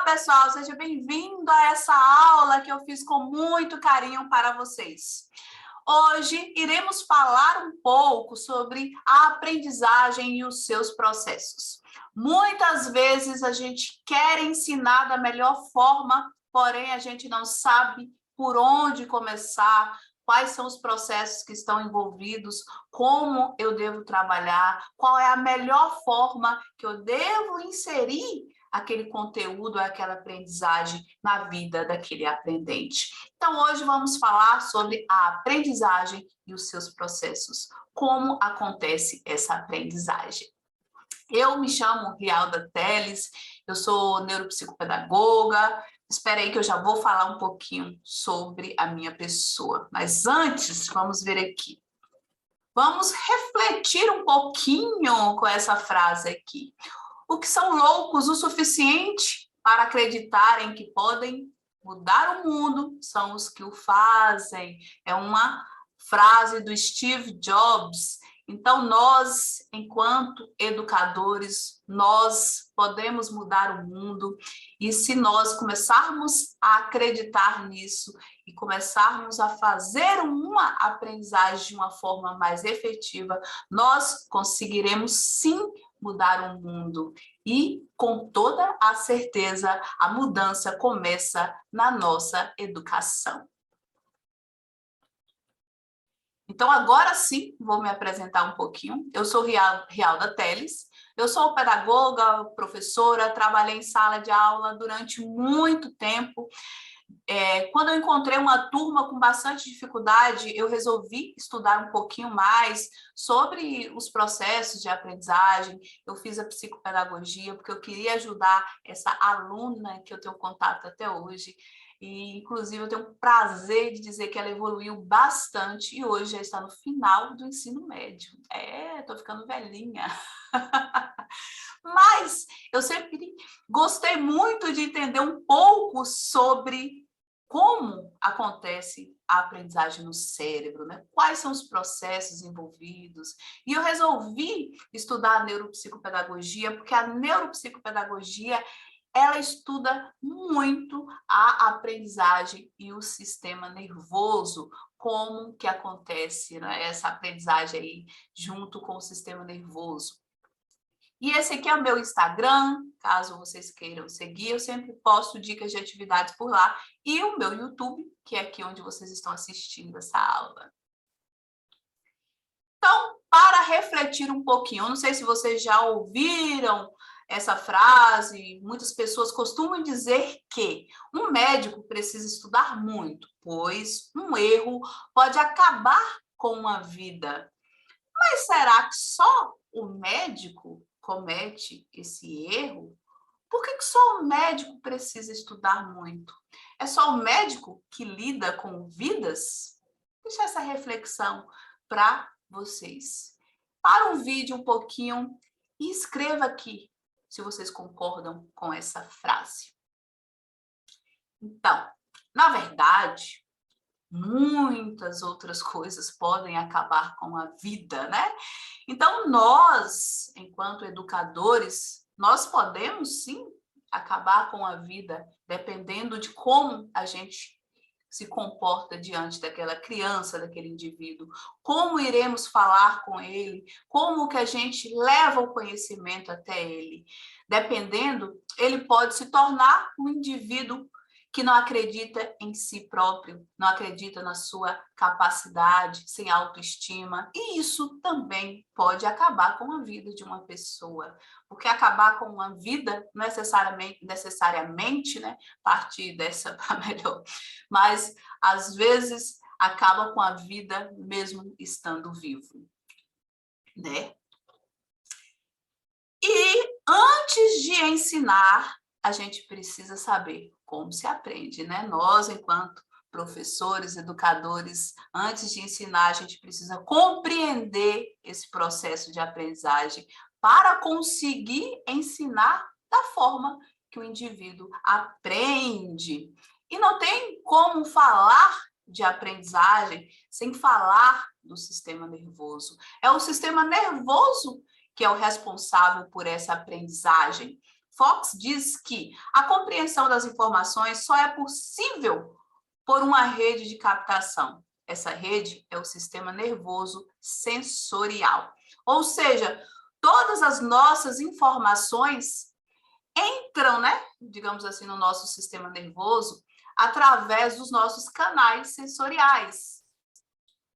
pessoal, seja bem-vindo a essa aula que eu fiz com muito carinho para vocês. Hoje iremos falar um pouco sobre a aprendizagem e os seus processos. Muitas vezes a gente quer ensinar da melhor forma, porém a gente não sabe por onde começar, quais são os processos que estão envolvidos, como eu devo trabalhar, qual é a melhor forma que eu devo inserir aquele conteúdo, aquela aprendizagem na vida daquele aprendente. Então, hoje vamos falar sobre a aprendizagem e os seus processos. Como acontece essa aprendizagem? Eu me chamo Rialda Teles, eu sou neuropsicopedagoga. Espera aí que eu já vou falar um pouquinho sobre a minha pessoa. Mas antes, vamos ver aqui. Vamos refletir um pouquinho com essa frase aqui. O que são loucos o suficiente para acreditarem que podem mudar o mundo são os que o fazem. É uma frase do Steve Jobs. Então, nós, enquanto educadores, nós podemos mudar o mundo. E se nós começarmos a acreditar nisso e começarmos a fazer uma aprendizagem de uma forma mais efetiva, nós conseguiremos sim mudar o mundo. E, com toda a certeza, a mudança começa na nossa educação. Então, agora sim, vou me apresentar um pouquinho. Eu sou Rialda Teles, eu sou pedagoga, professora, trabalhei em sala de aula durante muito tempo. Quando eu encontrei uma turma com bastante dificuldade, eu resolvi estudar um pouquinho mais sobre os processos de aprendizagem. Eu fiz a psicopedagogia porque eu queria ajudar essa aluna que eu tenho contato até hoje. E, inclusive, eu tenho o prazer de dizer que ela evoluiu bastante e hoje já está no final do ensino médio. Estou ficando velhinha. Mas eu sempre gostei muito de entender um pouco sobre como acontece a aprendizagem no cérebro, né? Quais são os processos envolvidos. E eu resolvi estudar a neuropsicopedagogia, porque a neuropsicopedagogia ela estuda muito a aprendizagem e o sistema nervoso, como que acontece, né, essa aprendizagem aí junto com o sistema nervoso. E esse aqui é o meu Instagram, caso vocês queiram seguir, eu sempre posto dicas de atividades por lá. E o meu YouTube, que é aqui onde vocês estão assistindo essa aula. Então, para refletir um pouquinho, eu não sei se vocês já ouviram essa frase, muitas pessoas costumam dizer que um médico precisa estudar muito, pois um erro pode acabar com uma vida. Mas será que só o médico comete esse erro? Por que só o médico precisa estudar muito? É só o médico que lida com vidas? Deixa essa reflexão para vocês. Para um vídeo um pouquinho e escreva aqui se vocês concordam com essa frase. Então, na verdade, muitas outras coisas podem acabar com a vida, né? Então, nós, enquanto educadores, nós podemos sim acabar com a vida, dependendo de como a gente se comporta diante daquela criança, daquele indivíduo, como iremos falar com ele, como que a gente leva o conhecimento até ele. Dependendo, ele pode se tornar um indivíduo que não acredita em si próprio, não acredita na sua capacidade, sem autoestima. E isso também pode acabar com a vida de uma pessoa. Porque acabar com uma vida, necessariamente, né, partir dessa para melhor, mas às vezes acaba com a vida mesmo estando vivo, né? E antes de ensinar, a gente precisa saber como se aprende, né? Nós, enquanto professores, educadores, antes de ensinar, a gente precisa compreender esse processo de aprendizagem para conseguir ensinar da forma que o indivíduo aprende. E não tem como falar de aprendizagem sem falar do sistema nervoso. É o sistema nervoso que é o responsável por essa aprendizagem. Fox diz que a compreensão das informações só é possível por uma rede de captação. Essa rede é o sistema nervoso sensorial. Ou seja, todas as nossas informações entram, né, digamos assim, no nosso sistema nervoso através dos nossos canais sensoriais.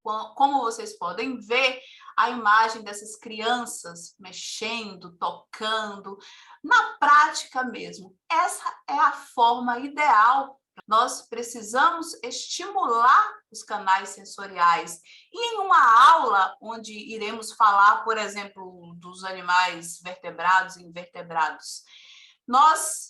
Como vocês podem ver, a imagem dessas crianças mexendo, tocando, na prática mesmo. Essa é a forma ideal. Nós precisamos estimular os canais sensoriais. E em uma aula onde iremos falar, por exemplo, dos animais vertebrados e invertebrados,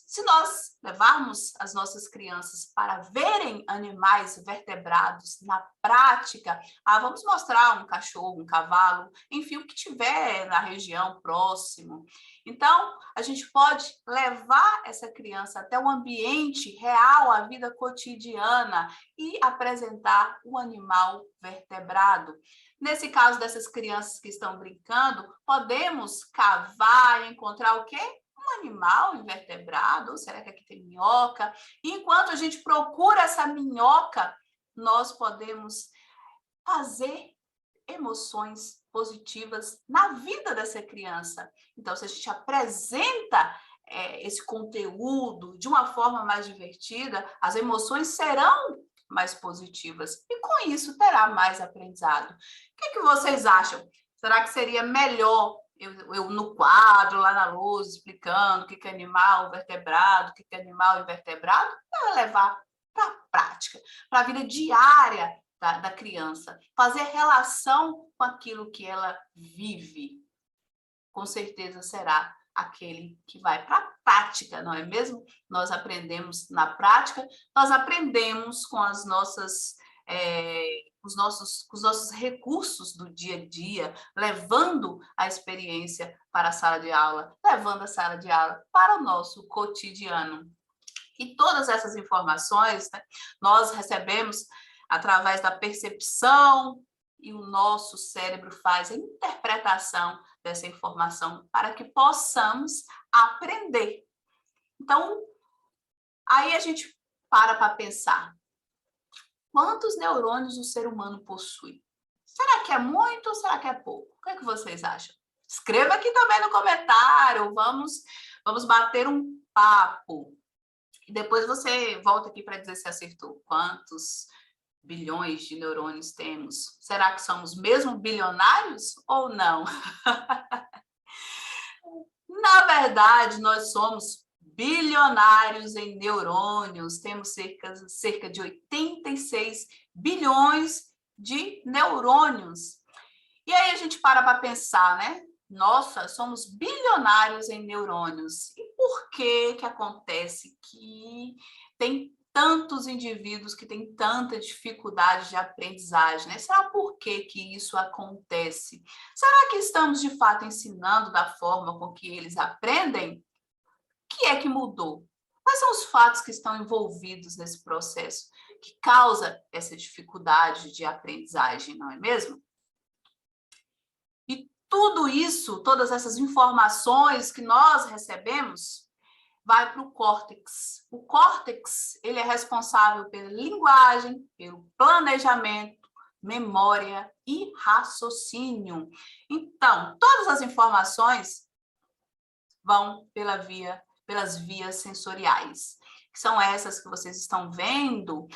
se nós levarmos as nossas crianças para verem animais vertebrados na prática, vamos mostrar um cachorro, um cavalo, enfim, o que tiver na região próximo. Então, a gente pode levar essa criança até o ambiente real, a vida cotidiana, e apresentar o animal vertebrado. Nesse caso dessas crianças que estão brincando, podemos cavar e encontrar o quê? Um animal invertebrado, ou será que aqui tem minhoca? E enquanto a gente procura essa minhoca, nós podemos fazer emoções positivas na vida dessa criança. Então, se a gente apresenta esse conteúdo de uma forma mais divertida, as emoções serão mais positivas e com isso terá mais aprendizado. O que vocês acham? Será que seria melhor eu no quadro, lá na luz, explicando o que é animal vertebrado, o que é animal invertebrado, para levar para a prática, para a vida diária da criança, fazer relação com aquilo que ela vive. Com certeza será aquele que vai para a prática, não é mesmo? Nós aprendemos na prática, nós aprendemos com as nossas... os nossos recursos do dia a dia, levando a experiência para a sala de aula, levando a sala de aula para o nosso cotidiano. E todas essas informações, né, nós recebemos através da percepção e o nosso cérebro faz a interpretação dessa informação para que possamos aprender. Então, aí a gente para pensar. Quantos neurônios o ser humano possui? Será que é muito ou será que é pouco? O que é que vocês acham? Escreva aqui também no comentário, vamos bater um papo. E depois você volta aqui para dizer se acertou. Quantos bilhões de neurônios temos? Será que somos mesmo bilionários ou não? Na verdade, nós somos bilionários em neurônios, temos cerca de 86 bilhões de neurônios. E aí a gente para pensar, né? Nossa, somos bilionários em neurônios. E por que acontece que tem tantos indivíduos que têm tanta dificuldade de aprendizagem, né? Será por que isso acontece? Será que estamos, de fato, ensinando da forma com que eles aprendem? O que é que mudou? Quais são os fatos que estão envolvidos nesse processo que causa essa dificuldade de aprendizagem, não é mesmo? E tudo isso, todas essas informações que nós recebemos, vai para o córtex. O córtex, ele é responsável pela linguagem, pelo planejamento, memória e raciocínio. Então, todas as informações vão pelas vias sensoriais, que são essas que vocês estão vendo.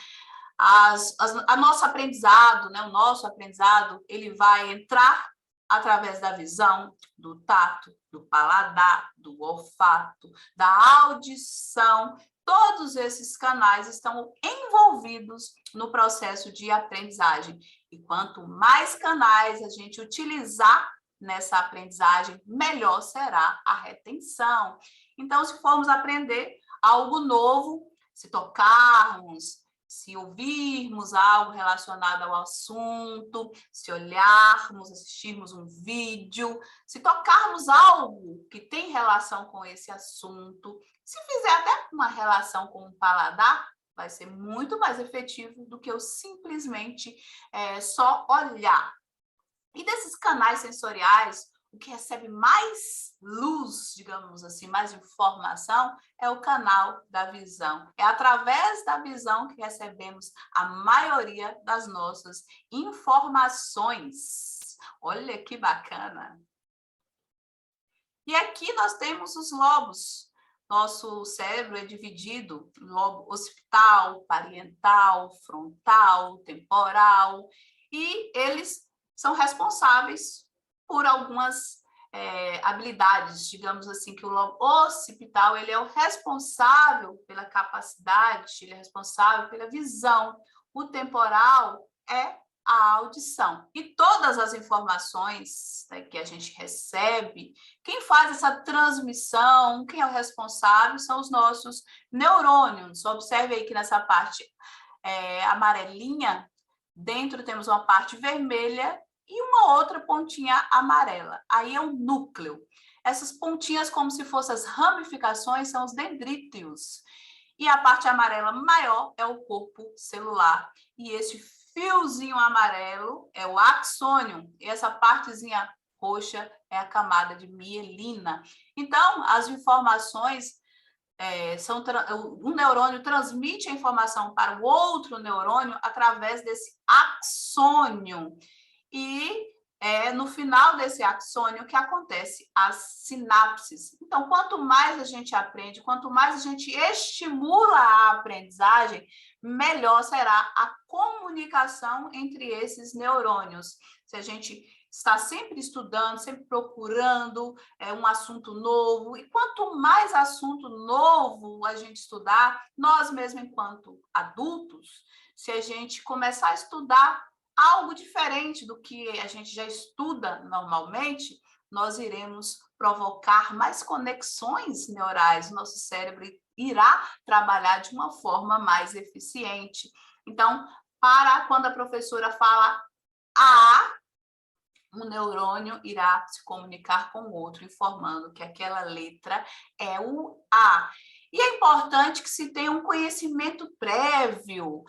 A nosso aprendizado, né? O nosso aprendizado, ele vai entrar através da visão, do tato, do paladar, do olfato, da audição. Todos esses canais estão envolvidos no processo de aprendizagem. E quanto mais canais a gente utilizar nessa aprendizagem, melhor será a retenção. Então, se formos aprender algo novo, se tocarmos, se ouvirmos algo relacionado ao assunto, se olharmos, assistirmos um vídeo, se tocarmos algo que tem relação com esse assunto, se fizer até uma relação com o paladar, vai ser muito mais efetivo do que eu simplesmente só olhar. E desses canais sensoriais, o que recebe mais luz, digamos assim, mais informação, é o canal da visão. É através da visão que recebemos a maioria das nossas informações. Olha que bacana! E aqui nós temos os lobos. Nosso cérebro é dividido em lobo occipital, parietal, frontal, temporal, e eles são responsáveis por algumas habilidades, digamos assim, que o lobo occipital ele é o responsável pela capacidade, ele é responsável pela visão. O temporal é a audição. E todas as informações, né, que a gente recebe, quem faz essa transmissão, quem é o responsável, são os nossos neurônios. Observe aí que nessa parte amarelinha, dentro temos uma parte vermelha e uma outra pontinha amarela. Aí é o núcleo. Essas pontinhas, como se fossem as ramificações, são os dendríteos. E a parte amarela maior é o corpo celular. E esse fiozinho amarelo é o axônio. E essa partezinha roxa é a camada de mielina. Então, as informações um neurônio transmite a informação para o outro neurônio através desse axônio. E no final desse axônio que acontece as sinapses. Então, quanto mais a gente aprende, quanto mais a gente estimula a aprendizagem, melhor será a comunicação entre esses neurônios. Se a gente está sempre estudando, sempre procurando um assunto novo, e quanto mais assunto novo a gente estudar, nós mesmos, enquanto adultos, se a gente começar a estudar algo diferente do que a gente já estuda normalmente, nós iremos provocar mais conexões neurais, nosso cérebro irá trabalhar de uma forma mais eficiente. Então, quando a professora fala A, um neurônio irá se comunicar com o outro, informando que aquela letra é o A. E é importante que se tenha um conhecimento prévio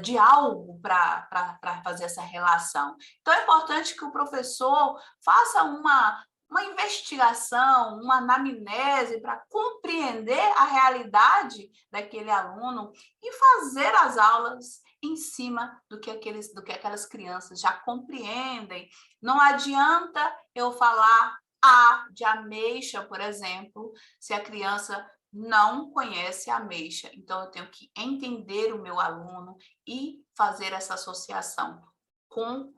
de algo para fazer essa relação. Então, é importante que o professor faça uma investigação, uma anamnese para compreender a realidade daquele aluno e fazer as aulas em cima do que aquelas crianças já compreendem. Não adianta eu falar A de ameixa, por exemplo, se a criança não conhece a ameixa. Então, eu tenho que entender o meu aluno e fazer essa associação com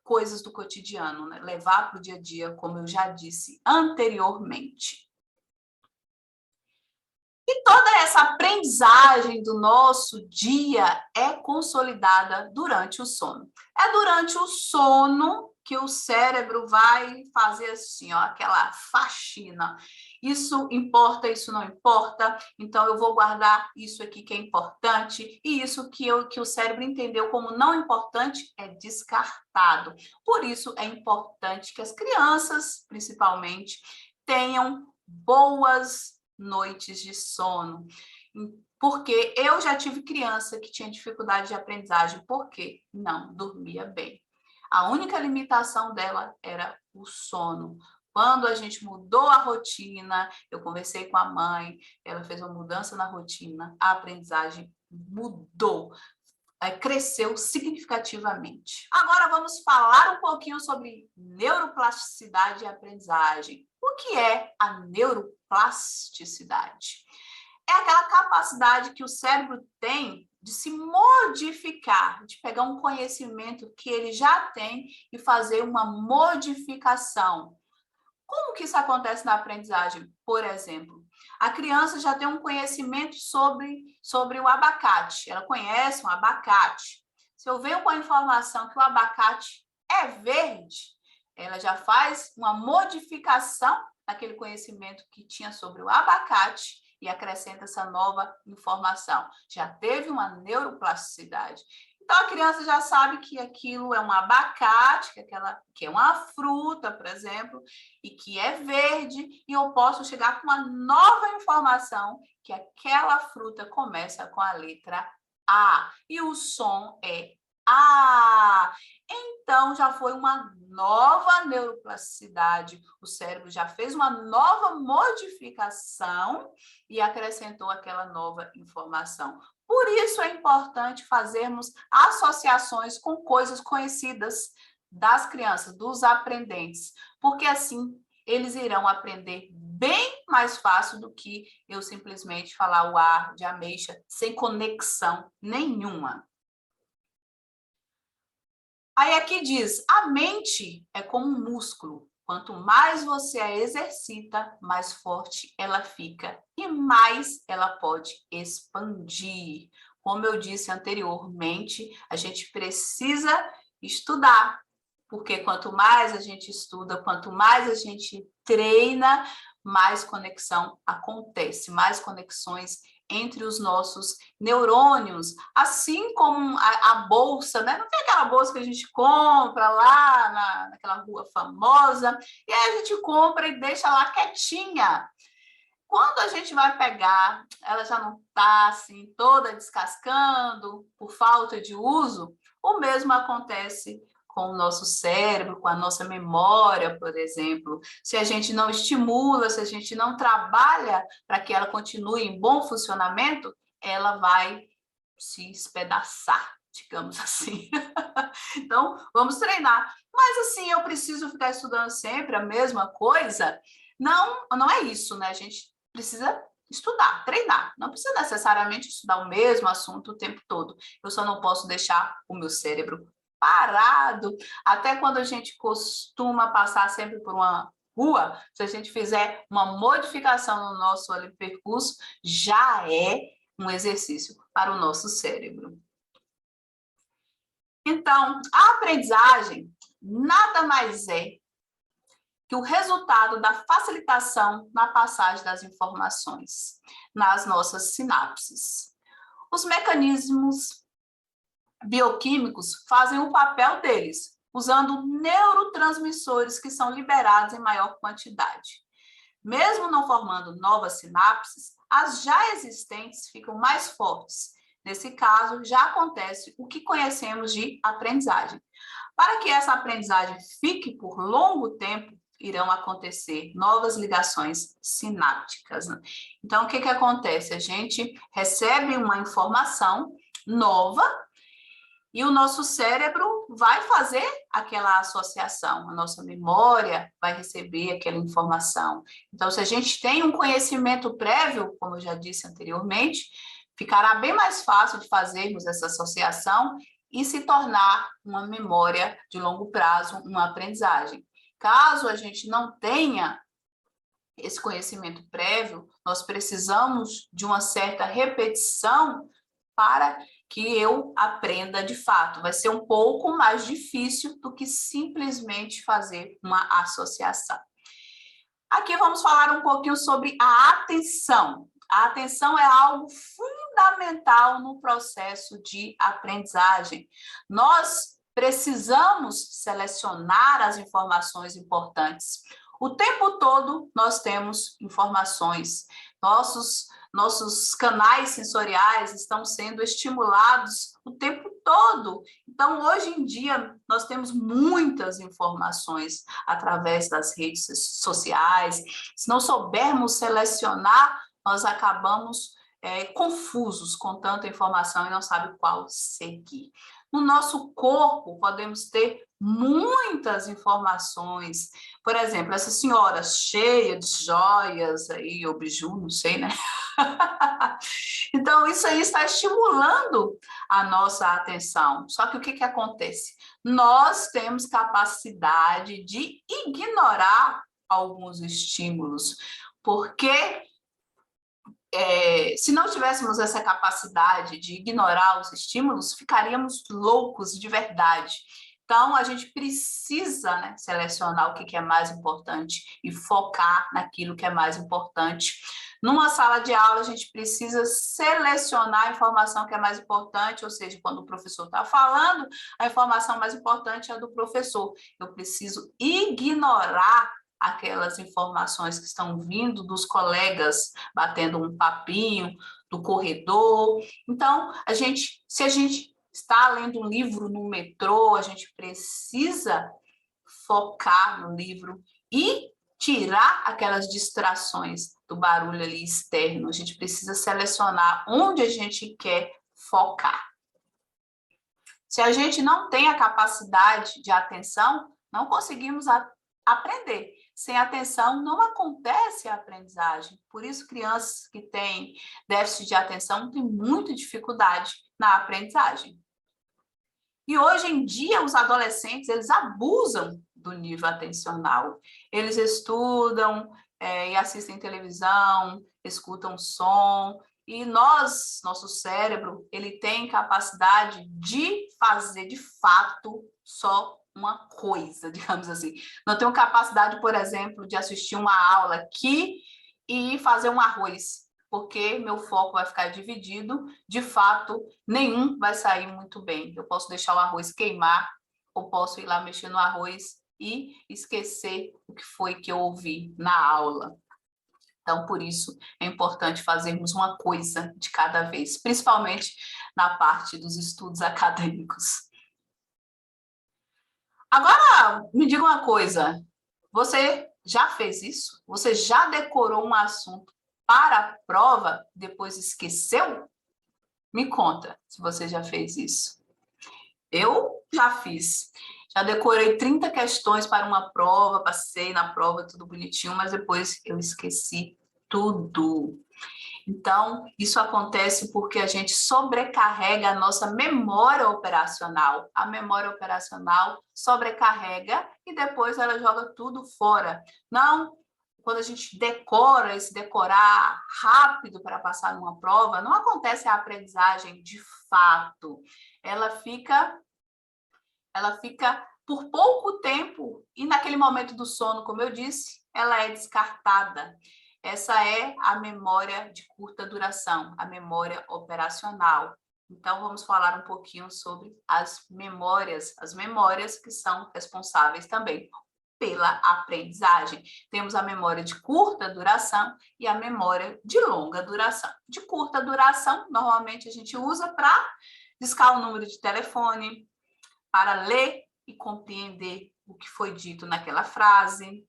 coisas do cotidiano, né? Levar para o dia a dia, como eu já disse anteriormente. E toda essa aprendizagem do nosso dia é consolidada durante o sono. É durante o sono que o cérebro vai fazer assim, ó, aquela faxina. Isso importa, isso não importa, então eu vou guardar isso aqui que é importante, e isso que o cérebro entendeu como não importante é descartado. Por isso é importante que as crianças, principalmente, tenham boas noites de sono. Porque eu já tive criança que tinha dificuldade de aprendizagem, porque não dormia bem. A única limitação dela era o sono. Quando a gente mudou a rotina, eu conversei com a mãe, ela fez uma mudança na rotina, a aprendizagem mudou, cresceu significativamente. Agora vamos falar um pouquinho sobre neuroplasticidade e aprendizagem. O que é a neuroplasticidade? É aquela capacidade que o cérebro tem de se modificar, de pegar um conhecimento que ele já tem e fazer uma modificação. Como que isso acontece na aprendizagem? Por exemplo, a criança já tem um conhecimento sobre o abacate. Ela conhece um abacate. Se eu venho com a informação que o abacate é verde, ela já faz uma modificação naquele conhecimento que tinha sobre o abacate e acrescenta essa nova informação. Já teve uma neuroplasticidade. Então, a criança já sabe que aquilo é um abacate, que é uma fruta, por exemplo, e que é verde, e eu posso chegar com uma nova informação, que aquela fruta começa com a letra A, e o som é Ah, então já foi uma nova neuroplasticidade. O cérebro já fez uma nova modificação e acrescentou aquela nova informação. Por isso é importante fazermos associações com coisas conhecidas das crianças, dos aprendentes, porque assim eles irão aprender bem mais fácil do que eu simplesmente falar o ar de ameixa sem conexão nenhuma. Aí aqui diz, a mente é como um músculo. Quanto mais você a exercita, mais forte ela fica e mais ela pode expandir. Como eu disse anteriormente, a gente precisa estudar, porque quanto mais a gente estuda, quanto mais a gente treina, mais conexão acontece, mais conexões entre os nossos neurônios, assim como a bolsa, né? Não tem aquela bolsa que a gente compra lá naquela rua famosa, e aí a gente compra e deixa lá quietinha. Quando a gente vai pegar, ela já não está assim toda descascando por falta de uso, o mesmo acontece com o nosso cérebro, com a nossa memória, por exemplo. Se a gente não estimula, se a gente não trabalha para que ela continue em bom funcionamento, ela vai se espedaçar, digamos assim. Então, vamos treinar. Mas assim, eu preciso ficar estudando sempre a mesma coisa? Não, não é isso, né? A gente precisa estudar, treinar. Não precisa necessariamente estudar o mesmo assunto o tempo todo. Eu só não posso deixar o meu cérebro parado. Até quando a gente costuma passar sempre por uma rua, se a gente fizer uma modificação no nosso percurso, já é um exercício para o nosso cérebro. Então, a aprendizagem nada mais é que o resultado da facilitação na passagem das informações nas nossas sinapses. Os mecanismos bioquímicos fazem o papel deles, usando neurotransmissores que são liberados em maior quantidade. Mesmo não formando novas sinapses, as já existentes ficam mais fortes. Nesse caso, já acontece o que conhecemos de aprendizagem. Para que essa aprendizagem fique por longo tempo, irão acontecer novas ligações sinápticas. Então, o que acontece? A gente recebe uma informação nova e o nosso cérebro vai fazer aquela associação, a nossa memória vai receber aquela informação. Então, se a gente tem um conhecimento prévio, como eu já disse anteriormente, ficará bem mais fácil de fazermos essa associação e se tornar uma memória de longo prazo, uma aprendizagem. Caso a gente não tenha esse conhecimento prévio, nós precisamos de uma certa repetição para que eu aprenda de fato. Vai ser um pouco mais difícil do que simplesmente fazer uma associação. Aqui vamos falar um pouquinho sobre a atenção. A atenção é algo fundamental no processo de aprendizagem. Nós precisamos selecionar as informações importantes. O tempo todo nós temos informações. Nossos canais sensoriais estão sendo estimulados o tempo todo. Então, hoje em dia, nós temos muitas informações através das redes sociais. Se não soubermos selecionar, nós acabamos confusos com tanta informação e não sabe qual seguir. No nosso corpo, podemos ter muitas informações. Por exemplo, essa senhora cheia de joias, aí, ou biju, não sei, né? Então, isso aí está estimulando a nossa atenção. Só que o que acontece? Nós temos capacidade de ignorar alguns estímulos, porque se não tivéssemos essa capacidade de ignorar os estímulos, ficaríamos loucos de verdade. Então, a gente precisa, né, selecionar o que é mais importante e focar naquilo que é mais importante. Numa sala de aula, a gente precisa selecionar a informação que é mais importante, ou seja, quando o professor está falando, a informação mais importante é a do professor. Eu preciso ignorar aquelas informações que estão vindo dos colegas, batendo um papinho, do corredor. Então, se está lendo um livro no metrô, a gente precisa focar no livro e tirar aquelas distrações do barulho ali externo. A gente precisa selecionar onde a gente quer focar. Se a gente não tem a capacidade de atenção, não conseguimos aprender. Sem atenção, não acontece a aprendizagem. Por isso, crianças que têm déficit de atenção têm muita dificuldade na aprendizagem. E hoje em dia, os adolescentes, eles abusam do nível atencional. Eles estudam e assistem televisão, escutam som, e nosso cérebro, ele tem capacidade de fazer, de fato, só uma coisa, digamos assim. Não tenho capacidade, por exemplo, de assistir uma aula aqui e fazer um arroz, porque meu foco vai ficar dividido, de fato, nenhum vai sair muito bem. Eu posso deixar o arroz queimar, ou posso ir lá mexer no arroz e esquecer o que foi que eu ouvi na aula. Então, por isso, é importante fazermos uma coisa de cada vez, principalmente na parte dos estudos acadêmicos. Agora, me diga uma coisa, você já fez isso? Você já decorou um assunto para a prova, depois esqueceu? Me conta se você já fez isso. Eu já fiz. Já decorei 30 questões para uma prova, passei na prova, tudo bonitinho, mas depois eu esqueci tudo. Então, isso acontece porque a gente sobrecarrega a nossa memória operacional. A memória operacional sobrecarrega e depois ela joga tudo fora. Não, quando a gente decora, esse decorar rápido para passar numa prova, não acontece a aprendizagem de fato. Ela fica por pouco tempo e naquele momento do sono, como eu disse, ela é descartada. Essa é a memória de curta duração, a memória operacional. Então, vamos falar um pouquinho sobre as memórias que são responsáveis também pela aprendizagem. Temos a memória de curta duração e a memória de longa duração. De curta duração, normalmente a gente usa para discar o número de telefone, para ler e compreender o que foi dito naquela frase.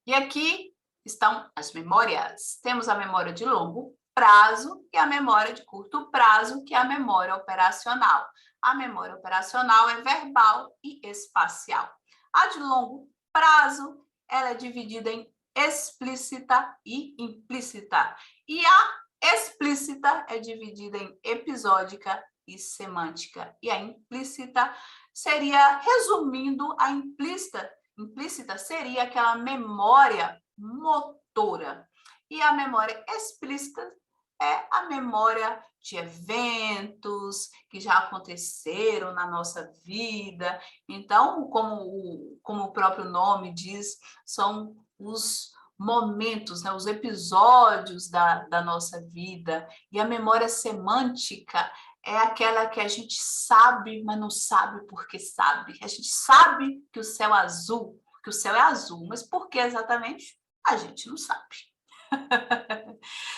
E aqui estão as memórias. Temos a memória de longo prazo e a memória de curto prazo, que é a memória operacional. A memória operacional é verbal e espacial. A de longo prazo, ela é dividida em explícita e implícita. E a explícita é dividida em episódica e semântica. E a implícita seria, resumindo, a implícita seria aquela memória motora. E a memória explícita é a memória de eventos que já aconteceram na nossa vida. Então, como o próprio nome diz, são os momentos, né, os episódios da nossa vida. E a memória semântica é aquela que a gente sabe, mas não sabe porque sabe. A gente sabe que o céu é azul, mas por que exatamente? A gente não sabe.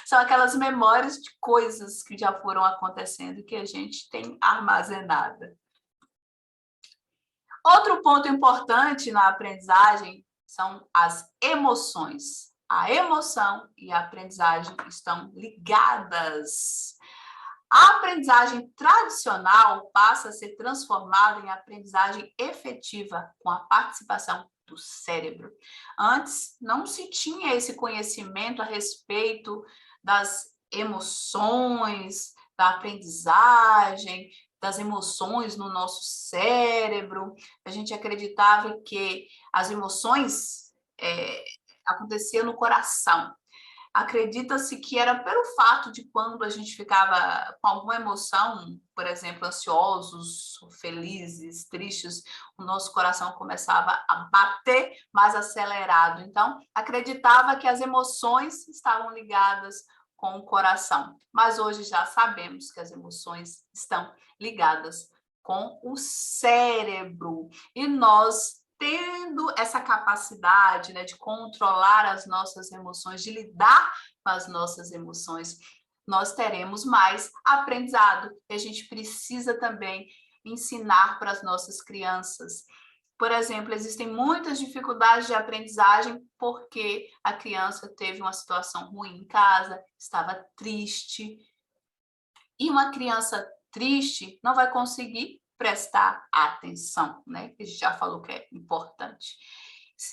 São aquelas memórias de coisas que já foram acontecendo que a gente tem armazenada. Outro ponto importante na aprendizagem são as emoções. A emoção e a aprendizagem estão ligadas. A aprendizagem tradicional passa a ser transformada em aprendizagem efetiva com a participação do cérebro. Antes, não se tinha esse conhecimento a respeito das emoções, da aprendizagem, das emoções no nosso cérebro. A gente acreditava que as emoções aconteciam no coração. Acredita-se que era pelo fato de quando a gente ficava com alguma emoção, por exemplo, ansiosos, felizes, tristes, o nosso coração começava a bater mais acelerado. Então, acreditava que as emoções estavam ligadas com o coração. Mas hoje já sabemos que as emoções estão ligadas com o cérebro. E nós, tendo essa capacidade, né, de controlar as nossas emoções, de lidar com as nossas emoções, nós teremos mais aprendizado. E a gente precisa também ensinar para as nossas crianças. Por exemplo, existem muitas dificuldades de aprendizagem porque a criança teve uma situação ruim em casa, estava triste. E uma criança triste não vai conseguir prestar atenção, né? Que a gente já falou que é importante.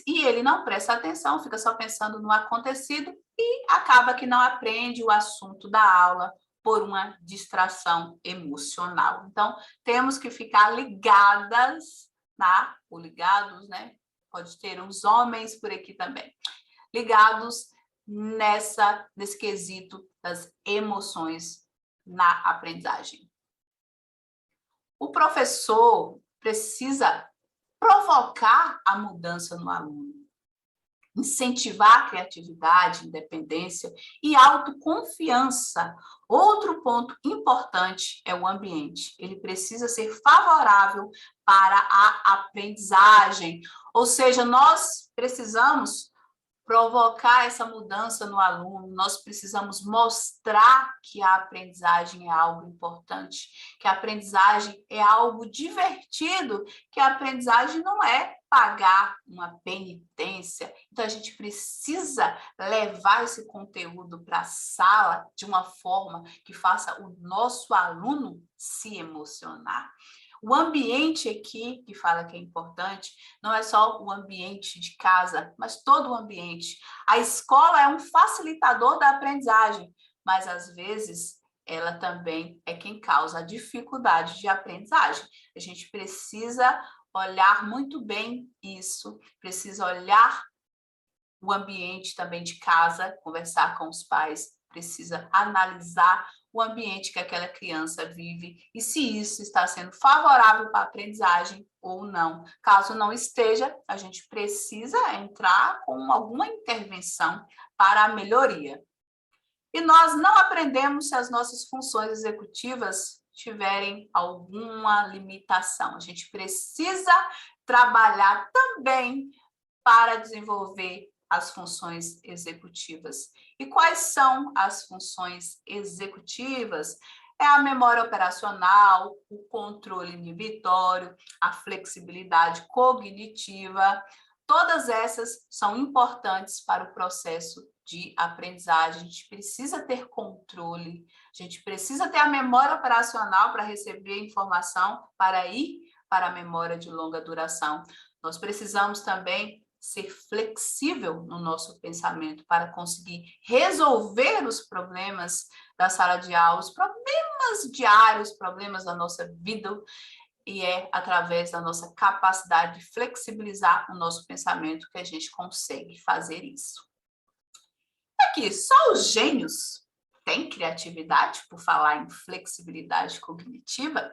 E ele não presta atenção, fica só pensando no acontecido e acaba que não aprende o assunto da aula por uma distração emocional. Então, temos que ficar ligadas, ou ligados, né? Pode ter uns homens por aqui também, ligados nesse quesito das emoções na aprendizagem. O professor precisa provocar a mudança no aluno, incentivar a criatividade, independência e autoconfiança. Outro ponto importante é o ambiente. Ele precisa ser favorável para a aprendizagem, ou seja, nós precisamos provocar essa mudança no aluno, nós precisamos mostrar que a aprendizagem é algo importante, que a aprendizagem é algo divertido, que a aprendizagem não é pagar uma penitência. Então, a gente precisa levar esse conteúdo para a sala de uma forma que faça o nosso aluno se emocionar. O ambiente aqui, que fala que é importante, não é só o ambiente de casa, mas todo o ambiente. A escola é um facilitador da aprendizagem, mas às vezes ela também é quem causa a dificuldade de aprendizagem. A gente precisa olhar muito bem isso, precisa olhar o ambiente também de casa, conversar com os pais, precisa analisar o ambiente que aquela criança vive e se isso está sendo favorável para a aprendizagem ou não. Caso não esteja, a gente precisa entrar com alguma intervenção para a melhoria. E nós não aprendemos se as nossas funções executivas tiverem alguma limitação. A gente precisa trabalhar também para desenvolver as funções executivas. E quais são as funções executivas? É a memória operacional, o controle inibitório, a flexibilidade cognitiva. Todas essas são importantes para o processo de aprendizagem. A gente precisa ter controle, a gente precisa ter a memória operacional para receber informação, para ir para a memória de longa duração. Nós precisamos também ser flexível no nosso pensamento para conseguir resolver os problemas da sala de aula, os problemas diários, problemas da nossa vida, e é através da nossa capacidade de flexibilizar o nosso pensamento que a gente consegue fazer isso. Aqui, só os gênios têm criatividade, por falar em flexibilidade cognitiva?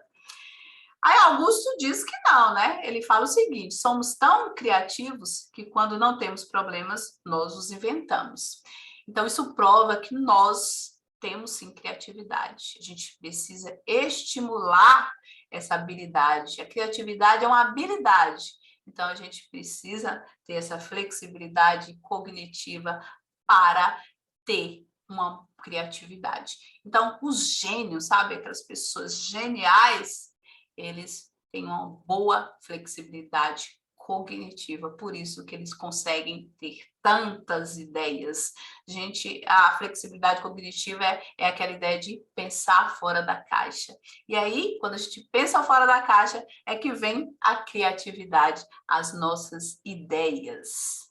Aí Augusto diz que não, né? Ele fala o seguinte: somos tão criativos que quando não temos problemas, nós os inventamos. Então, isso prova que nós temos sim criatividade. A gente precisa estimular essa habilidade. A criatividade é uma habilidade. Então, a gente precisa ter essa flexibilidade cognitiva para ter uma criatividade. Então, os gênios, sabe? Aquelas pessoas geniais, eles têm uma boa flexibilidade cognitiva, por isso que eles conseguem ter tantas ideias. Gente, a flexibilidade cognitiva é aquela ideia de pensar fora da caixa. E aí, quando a gente pensa fora da caixa, é que vem a criatividade, as nossas ideias.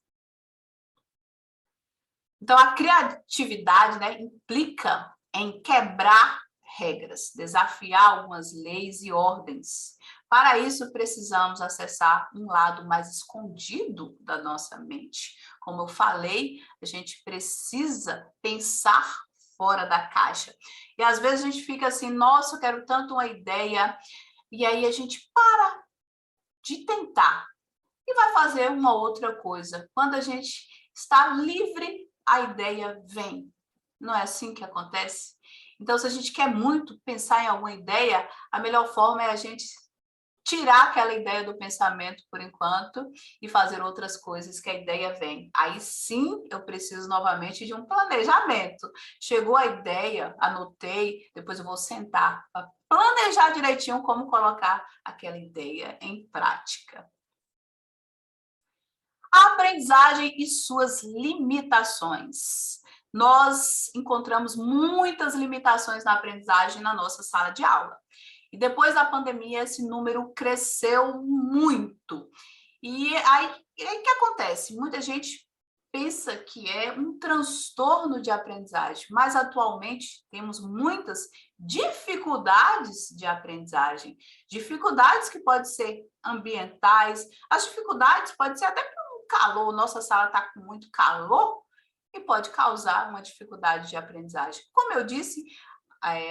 Então, a criatividade, né, implica em quebrar regras, desafiar algumas leis e ordens. Para isso, precisamos acessar um lado mais escondido da nossa mente. Como eu falei, a gente precisa pensar fora da caixa. E às vezes a gente fica assim, nossa, eu quero tanto uma ideia, e aí a gente para de tentar e vai fazer uma outra coisa. Quando a gente está livre, a ideia vem. Não é assim que acontece? Então, se a gente quer muito pensar em alguma ideia, a melhor forma é a gente tirar aquela ideia do pensamento por enquanto e fazer outras coisas que a ideia vem. Aí sim eu preciso novamente de um planejamento. Chegou a ideia, anotei, depois eu vou sentar para planejar direitinho como colocar aquela ideia em prática. A aprendizagem e suas limitações. Nós encontramos muitas limitações na aprendizagem na nossa sala de aula. E depois da pandemia, esse número cresceu muito. E aí, o que acontece? Muita gente pensa que é um transtorno de aprendizagem, mas atualmente temos muitas dificuldades de aprendizagem. Dificuldades que podem ser ambientais, as dificuldades podem ser até por um calor, nossa sala está com muito calor e pode causar uma dificuldade de aprendizagem. Como eu disse,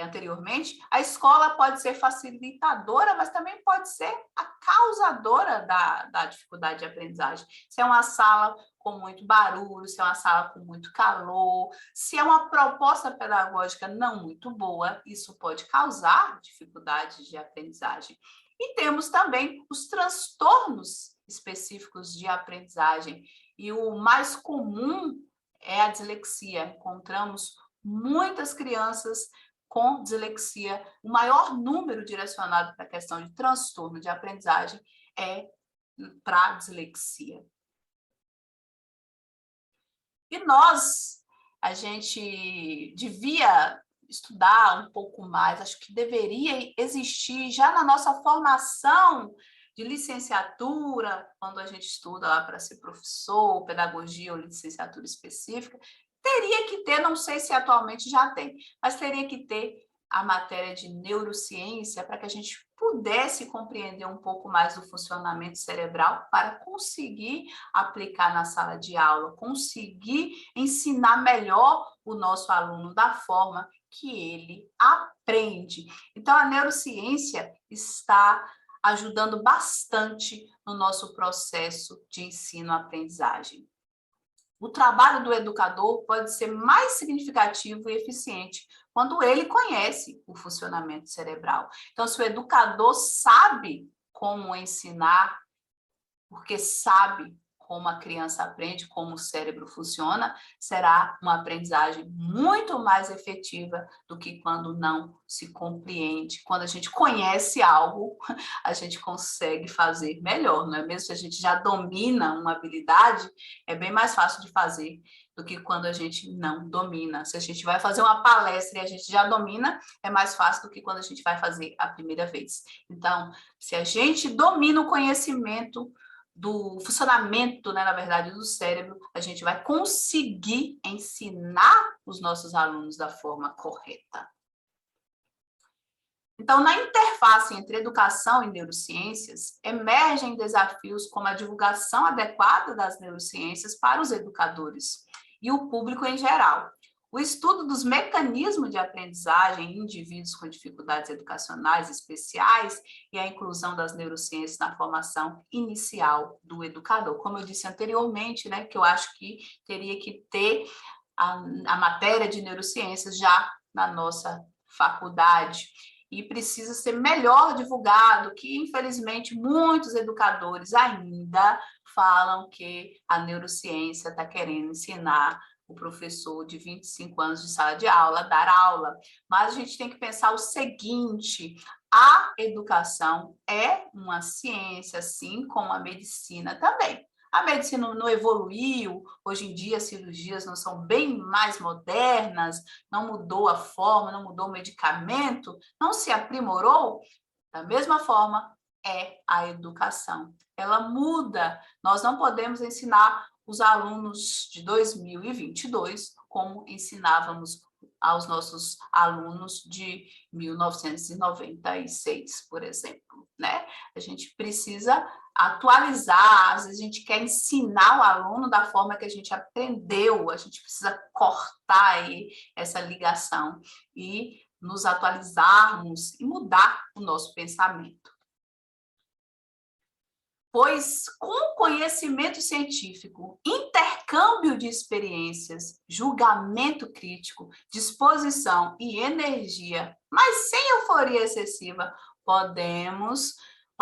anteriormente, a escola pode ser facilitadora, mas também pode ser a causadora da dificuldade de aprendizagem. Se é uma sala com muito barulho, se é uma sala com muito calor, se é uma proposta pedagógica não muito boa, isso pode causar dificuldade de aprendizagem. E temos também os transtornos específicos de aprendizagem, e o mais comum é a dislexia. Encontramos muitas crianças com dislexia, o maior número direcionado para a questão de transtorno de aprendizagem é para a dislexia. E a gente devia estudar um pouco mais, acho que deveria existir já na nossa formação de licenciatura, quando a gente estuda lá para ser professor, pedagogia ou licenciatura específica, teria que ter, não sei se atualmente já tem, mas teria que ter a matéria de neurociência para que a gente pudesse compreender um pouco mais do funcionamento cerebral para conseguir aplicar na sala de aula, conseguir ensinar melhor o nosso aluno da forma que ele aprende. Então, a neurociência está ajudando bastante no nosso processo de ensino-aprendizagem. O trabalho do educador pode ser mais significativo e eficiente quando ele conhece o funcionamento cerebral. Então, se o educador sabe como ensinar, porque sabe como a criança aprende, como o cérebro funciona, será uma aprendizagem muito mais efetiva do que quando não se compreende. Quando a gente conhece algo, a gente consegue fazer melhor, não é mesmo? Se a gente já domina uma habilidade, é bem mais fácil de fazer do que quando a gente não domina. Se a gente vai fazer uma palestra e a gente já domina, é mais fácil do que quando a gente vai fazer a primeira vez. Então, se a gente domina o conhecimento do funcionamento, né, na verdade, do cérebro, a gente vai conseguir ensinar os nossos alunos da forma correta. Então, na interface entre educação e neurociências, emergem desafios como a divulgação adequada das neurociências para os educadores e o público em geral. O estudo dos mecanismos de aprendizagem em indivíduos com dificuldades educacionais especiais e a inclusão das neurociências na formação inicial do educador. Como eu disse anteriormente, né, que eu acho que teria que ter a matéria de neurociências já na nossa faculdade. E precisa ser melhor divulgado, que infelizmente muitos educadores ainda falam que a neurociência está querendo ensinar o professor de 25 anos de sala de aula a dar aula. Mas a gente tem que pensar o seguinte: a educação é uma ciência, assim como a medicina também. A medicina não evoluiu, hoje em dia as cirurgias não são bem mais modernas, não mudou a forma, não mudou o medicamento, não se aprimorou. Da mesma forma, é a educação. Ela muda. Nós não podemos ensinar os alunos de 2022 como ensinávamos aos nossos alunos de 1996, por exemplo, né? A gente precisa atualizar, às vezes a gente quer ensinar o aluno da forma que a gente aprendeu, a gente precisa cortar aí essa ligação e nos atualizarmos e mudar o nosso pensamento. Pois com conhecimento científico, intercâmbio de experiências, julgamento crítico, disposição e energia, mas sem euforia excessiva, podemos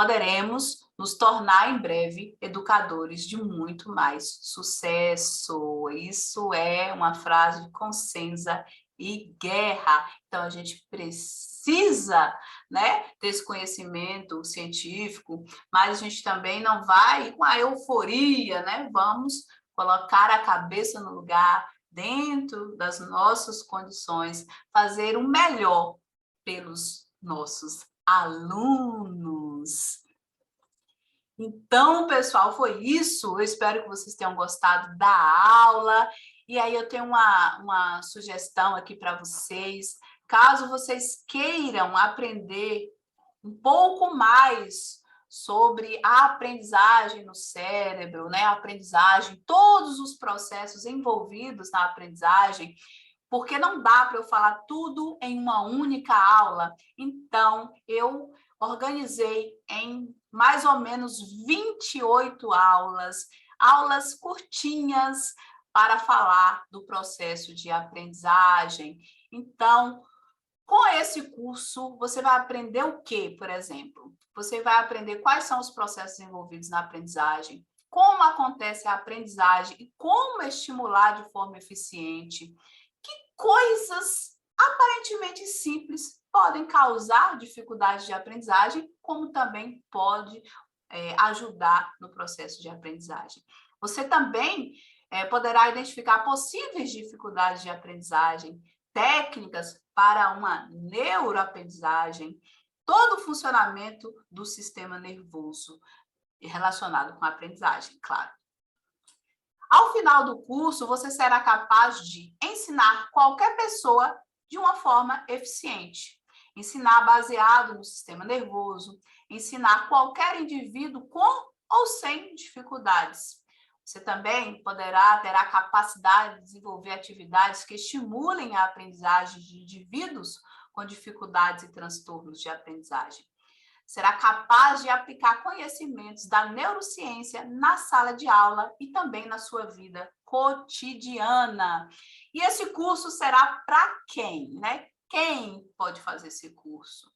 poderemos nos tornar em breve educadores de muito mais sucesso. Isso é uma frase de Consenza e Guerra. Então, a gente precisa, né, ter esse conhecimento científico, mas a gente também não vai com a euforia, né? Vamos colocar a cabeça no lugar, dentro das nossas condições, fazer o melhor pelos nossos alunos. Então, pessoal, foi isso. Eu espero que vocês tenham gostado da aula. E aí eu tenho uma sugestão aqui para vocês. Caso vocês queiram aprender um pouco mais sobre a aprendizagem no cérebro, né? A aprendizagem, todos os processos envolvidos na aprendizagem, porque não dá para eu falar tudo em uma única aula. Então, eu organizei em mais ou menos 28 aulas, aulas curtinhas para falar do processo de aprendizagem. Então, com esse curso, você vai aprender o quê, por exemplo? Você vai aprender quais são os processos envolvidos na aprendizagem, como acontece a aprendizagem e como estimular de forma eficiente. Que coisas aparentemente simples podem causar dificuldade de aprendizagem, como também pode ajudar no processo de aprendizagem. Você também poderá identificar possíveis dificuldades de aprendizagem, técnicas para uma neuroaprendizagem, todo o funcionamento do sistema nervoso relacionado com a aprendizagem, claro. Ao final do curso, você será capaz de ensinar qualquer pessoa de uma forma eficiente. Ensinar baseado no sistema nervoso, ensinar qualquer indivíduo com ou sem dificuldades. Você também poderá ter a capacidade de desenvolver atividades que estimulem a aprendizagem de indivíduos com dificuldades e transtornos de aprendizagem. Será capaz de aplicar conhecimentos da neurociência na sala de aula e também na sua vida cotidiana. E esse curso será para quem, né? Quem pode fazer esse curso?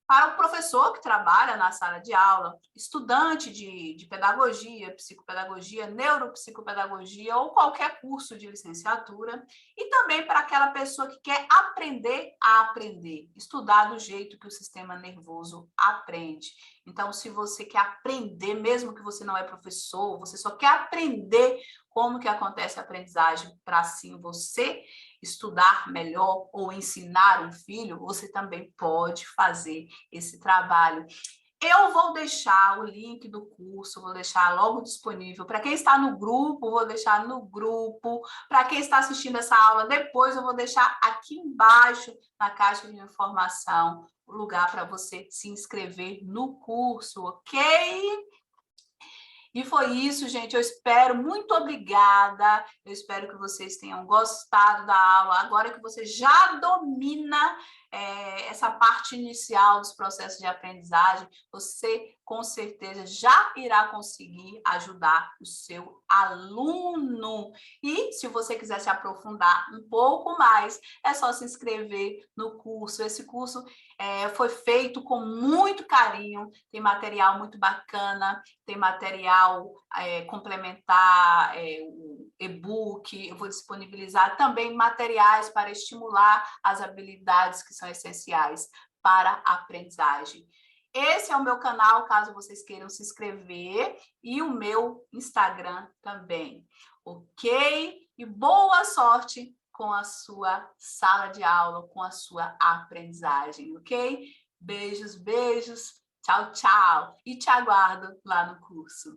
Para o professor que trabalha na sala de aula, estudante de pedagogia, psicopedagogia, neuropsicopedagogia ou qualquer curso de licenciatura, e também para aquela pessoa que quer aprender a aprender, estudar do jeito que o sistema nervoso aprende. Então, se você quer aprender, mesmo que você não é professor, você só quer aprender como que acontece a aprendizagem para assim você estudar melhor ou ensinar um filho, você também pode fazer esse trabalho. Eu vou deixar o link do curso, vou deixar logo disponível. Para quem está no grupo, vou deixar no grupo. Para quem está assistindo essa aula depois, eu vou deixar aqui embaixo, na caixa de informação, o lugar para você se inscrever no curso, ok? E foi isso, gente. Eu espero, muito obrigada. Eu espero que vocês tenham gostado da aula. Agora que você já domina essa parte inicial dos processos de aprendizagem, você com certeza já irá conseguir ajudar o seu aluno. E se você quiser se aprofundar um pouco mais, é só se inscrever no curso. Esse curso foi feito com muito carinho, tem material muito bacana, tem material complementar, o e-book, eu vou disponibilizar também materiais para estimular as habilidades que são essenciais para a aprendizagem. Esse é o meu canal, caso vocês queiram se inscrever, e o meu Instagram também, ok? E boa sorte com a sua sala de aula, com a sua aprendizagem, ok? Beijos, beijos, tchau, tchau. E te aguardo lá no curso.